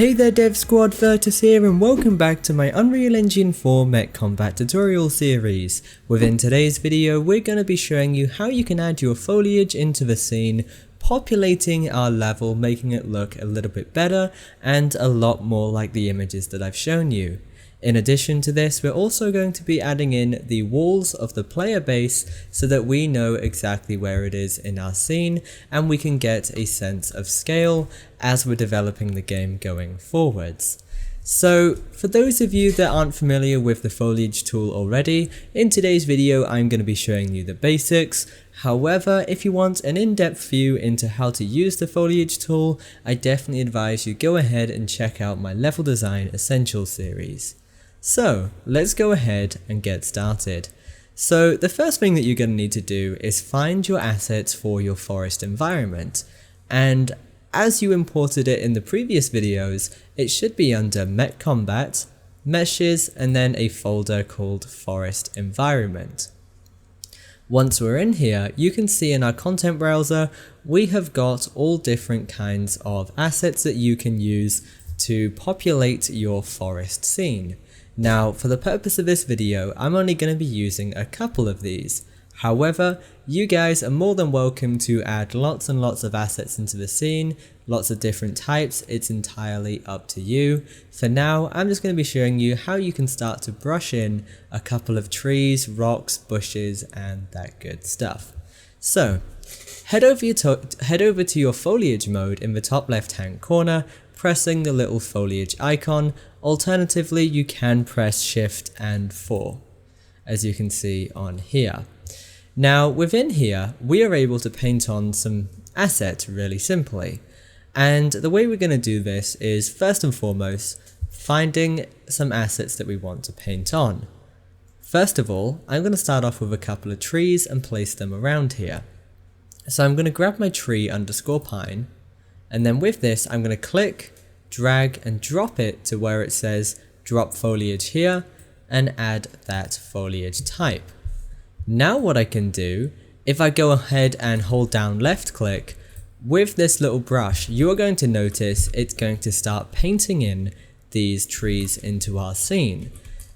Hey there Dev Squad, Virtus here and welcome back to my Unreal Engine 4 Mech Combat tutorial series. Within today's video we're going to be showing you how you can add your foliage into the scene, populating our level, making it look a little bit better and a lot more like the images that I've shown you. In addition to this, we're also going to be adding in the walls of the player base so that we know exactly where it is in our scene and we can get a sense of scale as we're developing the game going forwards. So for those of you that aren't familiar with the foliage tool already, in today's video I'm going to be showing you the basics. However, if you want an in-depth view into how to use the foliage tool, I definitely advise you go ahead and check out my Level Design Essentials series. So let's go ahead and get started. So the first thing that you're going to need to do is find your assets for your forest environment, and as you imported it in the previous videos, it should be under Mech Combat, Meshes, and then a folder called Forest Environment. Once we're in here, you can see in our content browser we have got all different kinds of assets that you can use to populate your forest scene. Now, for the purpose of this video, I'm only going to be using a couple of these. However, you guys are more than welcome to add lots and lots of assets into the scene, lots of different types. It's entirely up to you. For now, I'm just going to be showing you how you can start to brush in a couple of trees, rocks, bushes, and that good stuff. So, head over to your foliage mode in the top left hand corner, pressing the little foliage icon. Alternatively, you can press Shift and 4, as you can see on here. Now within here, we are able to paint on some assets really simply. And the way we're going to do this is first and foremost, finding some assets that we want to paint on. First of all, I'm going to start off with a couple of trees and place them around here. So I'm going to grab my tree underscore pine, and then with this, I'm going to click, drag and drop it to where it says drop foliage here and add that foliage type. Now what I can do, if I go ahead and hold down left click, with this little brush you are going to notice it's going to start painting in these trees into our scene.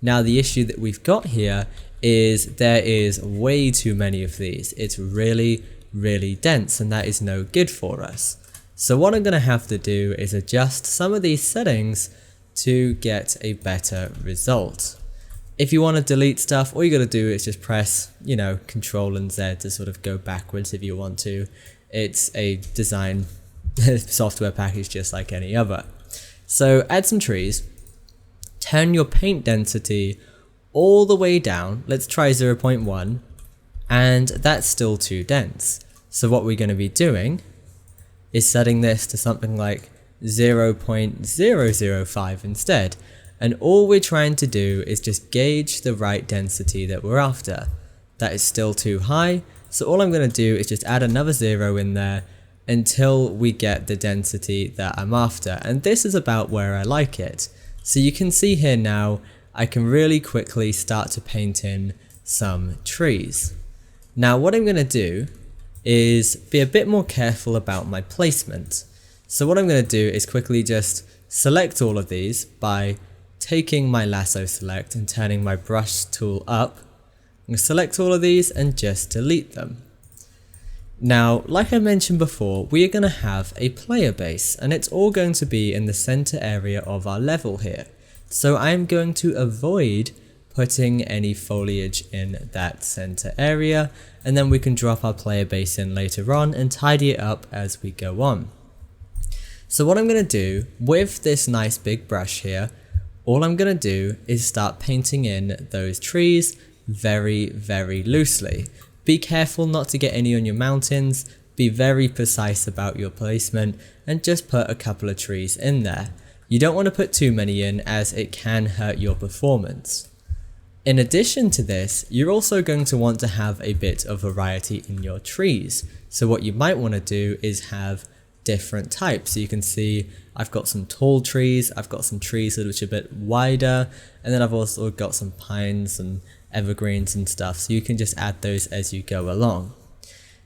Now the issue that we've got here is there is way too many of these. It's really dense and that is no good for us. So what I'm going to have to do is adjust some of these settings to get a better result. If you want to delete stuff, all you got to do is just press, Control and Z to sort of go backwards if you want to. It's a design software package just like any other. So add some trees, turn your paint density all the way down. Let's try 0.1, and that's still too dense. So what we're going to be doing is setting this to something like 0.005 instead, and all we're trying to do is just gauge the right density that we're after. That is still too high, so all I'm going to do is just add another 0 in there until we get the density that I'm after, and this is about where I like it. So you can see here now I can really quickly start to paint in some trees. Now what I'm going to do is be a bit more careful about my placement. So what I'm going to do is quickly just select all of these by taking my lasso select and turning my brush tool up. I'm going to select all of these and just delete them. Now, like I mentioned before, we are going to have a player base and it's all going to be in the center area of our level here. So I'm going to avoid putting any foliage in that center area, and then we can drop our player base in later on and tidy it up as we go on. So what I'm going to do with this nice big brush here, all I'm going to do is start painting in those trees very loosely. Be careful not to get any on your mountains, be very precise about your placement and just put a couple of trees in there. You don't want to put too many in as it can hurt your performance. In addition to this, you're also going to want to have a bit of variety in your trees. So what you might want to do is have different types. So you can see I've got some tall trees, I've got some trees which are a bit wider, and then I've also got some pines and evergreens and stuff. So you can just add those as you go along.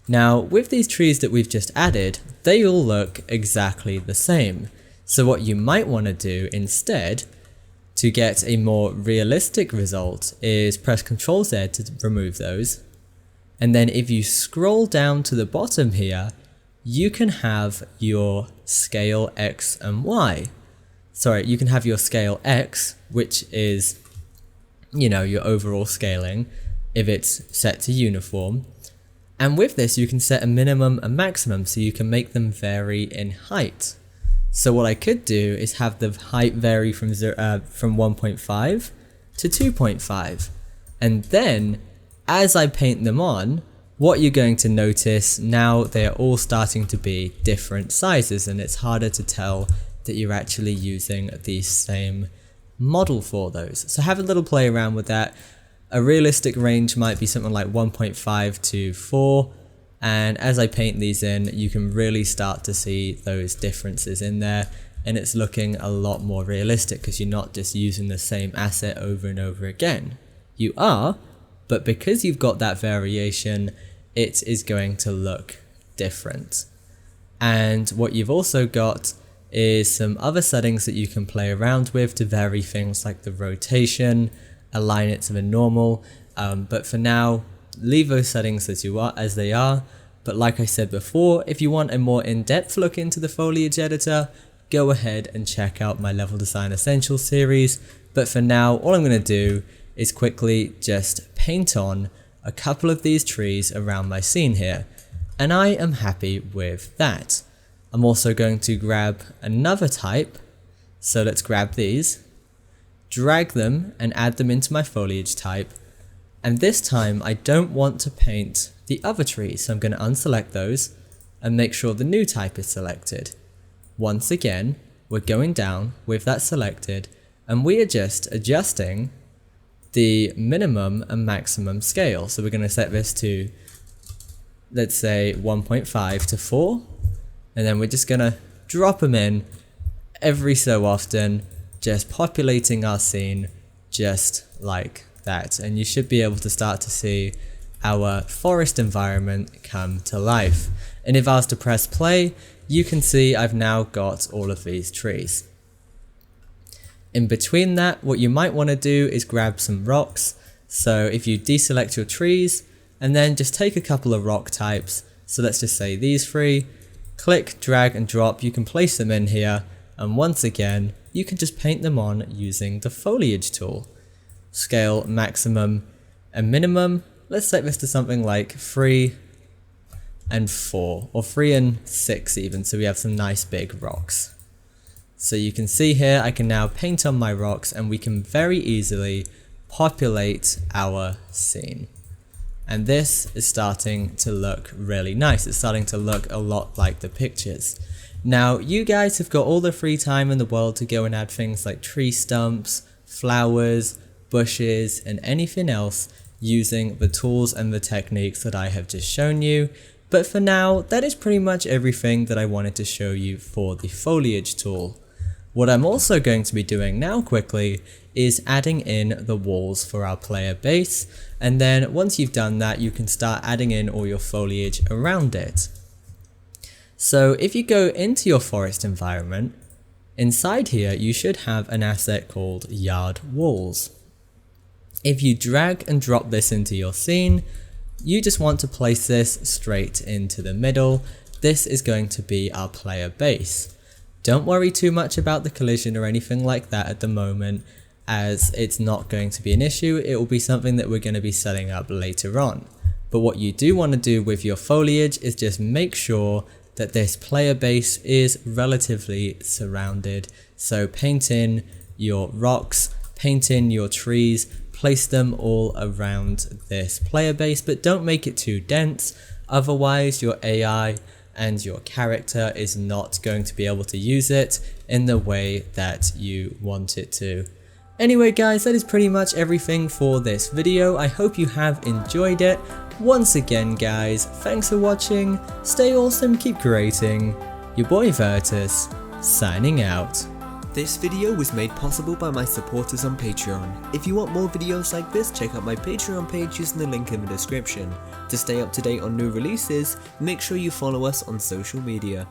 Now with these trees that we've just added, they all look exactly the same. So what you might want to do instead to get a more realistic result is press Ctrl Z to remove those. And then if you scroll down to the bottom here, you can have your scale X and Y. Sorry, you can have your scale X, which is, you know, your overall scaling if it's set to uniform. And with this, you can set a minimum and maximum, so you can make them vary in height. So what I could do is have the height vary from 1.5 to 2.5. And then, as I paint them on, what you're going to notice now, they are all starting to be different sizes, and it's harder to tell that you're actually using the same model for those. So have a little play around with that. A realistic range might be something like 1.5 to 4. And as I paint these in, you can really start to see those differences in there, and it's looking a lot more realistic because you're not just using the same asset over and over again. You are, but because you've got that variation, it is going to look different. And what you've also got is some other settings that you can play around with to vary things like the rotation, align it to the normal, but for now, leave those settings as they are. But like I said before, if you want a more in-depth look into the Foliage editor, go ahead and check out my Level Design Essentials series. But for now, all I'm going to do is quickly just paint on a couple of these trees around my scene here, and I am happy with that. I'm also going to grab another type, so let's grab these, drag them and add them into my foliage type. And this time I don't want to paint the other trees, so I'm going to unselect those and make sure the new type is selected. Once again, we're going down with that selected, and we are just adjusting the minimum and maximum scale. So we're going to set this to, let's say, 1.5 to 4, and then we're just going to drop them in every so often, just populating our scene just like that, and you should be able to start to see our forest environment come to life. And if I was to press play, you can see I've now got all of these trees. In between that, what you might want to do is grab some rocks. So if you deselect your trees and then just take a couple of rock types, so let's just say these three, click, drag and drop, you can place them in here, and once again you can just paint them on using the foliage tool. Scale maximum and minimum, let's set this to something like 3 and 4, or 3 and 6 even, so we have some nice big rocks. So you can see here I can now paint on my rocks, and we can very easily populate our scene. And this is starting to look really nice. It's starting to look a lot like the pictures. Now you guys have got all the free time in the world to go and add things like tree stumps, flowers, bushes and anything else using the tools and the techniques that I have just shown you. But for now, that is pretty much everything that I wanted to show you for the foliage tool. What I'm also going to be doing now quickly is adding in the walls for our player base, and then once you've done that, you can start adding in all your foliage around it. So if you go into your forest environment, inside here you should have an asset called yard walls. If you drag and drop this into your scene, you just want to place this straight into the middle. This is going to be our player base. Don't worry too much about the collision or anything like that at the moment, as it's not going to be an issue. It will be something that we're going to be setting up later on. But what you do want to do with your foliage is just make sure that this player base is relatively surrounded. So paint in your rocks, paint in your trees, place them all around this player base, but don't make it too dense, otherwise your AI and your character is not going to be able to use it in the way that you want it to. Anyway guys, that is pretty much everything for this video. I hope you have enjoyed it. Once again guys, thanks for watching, stay awesome, keep creating. Your boy Virtus, signing out. This video was made possible by my supporters on Patreon. If you want more videos like this, check out my Patreon page using the link in the description. To stay up to date on new releases, make sure you follow us on social media.